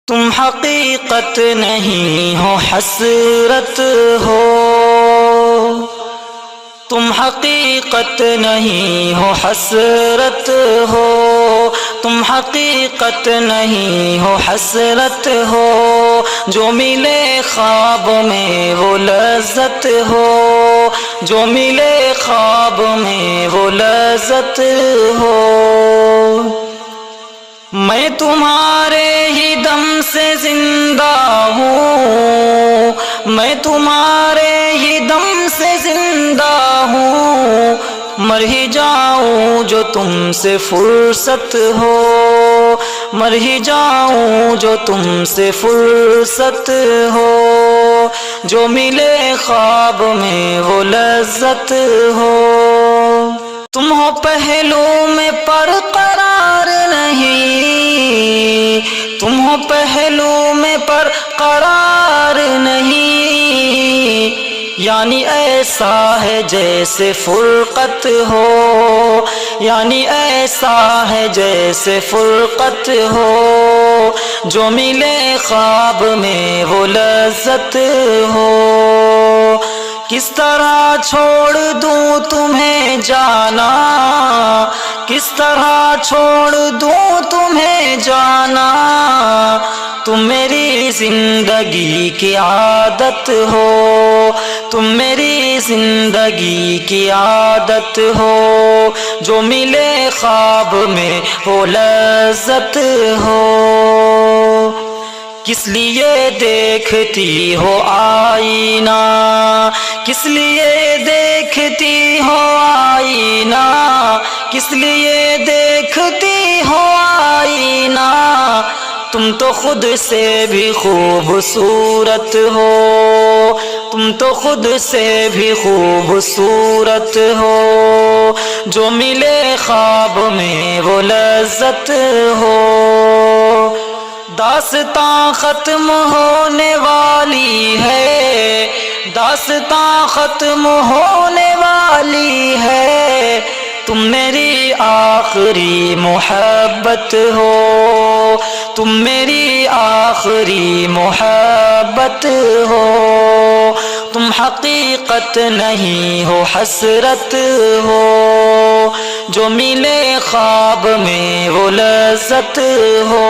تم حقیقت نہیں ہو حسرت ہو، تم حقیقت نہیں ہو حسرت ہو، تم حقیقت نہیں ہو حسرت ہو، جو ملے خواب میں وہ لذت ہو، جو ملے خواب میں وہ لذت ہو۔ میں تمہارے ہی دم سے زندہ ہوں، میں تمہارے ہی دم سے زندہ ہوں، مر ہی جاؤں جو تم سے فرصت ہو، مر ہی جاؤں جو تم سے فرصت ہو، جو ملے خواب میں وہ لذت ہو۔ تم ہو پہلو میں پر قرار نہیں، تم ہو پہلو میں پر قرار نہیں، یعنی ایسا ہے جیسے فرقت ہو، یعنی ایسا ہے جیسے فرقت ہو، جو ملے خواب میں وہ لذت ہو۔ کس طرح چھوڑ دوں تمہیں جانا، کس طرح چھوڑ دوں تمہیں جانا، تم میری زندگی کی عادت ہو، تم میری زندگی کی عادت ہو، جو ملے خواب میں وہ لذت ہو۔ کس لیے دیکھتی ہو آئینہ، کس لیے دیکھتی ہو آئینہ، کس لیے دیکھتی ہو آئینہ، تم تو خود سے بھی خوبصورت ہو، تم تو خود سے بھی خوبصورت ہو، جو ملے خواب میں وہ لذت ہو۔ داستاں ختم ہونے والی ہے، داستاں ختم ہونے والی ہے، تم میری آخری محبت ہو، تم میری آخری محبت ہو، تم حقیقت نہیں ہو حسرت ہو، جو ملے خواب میں وہ لذت ہو۔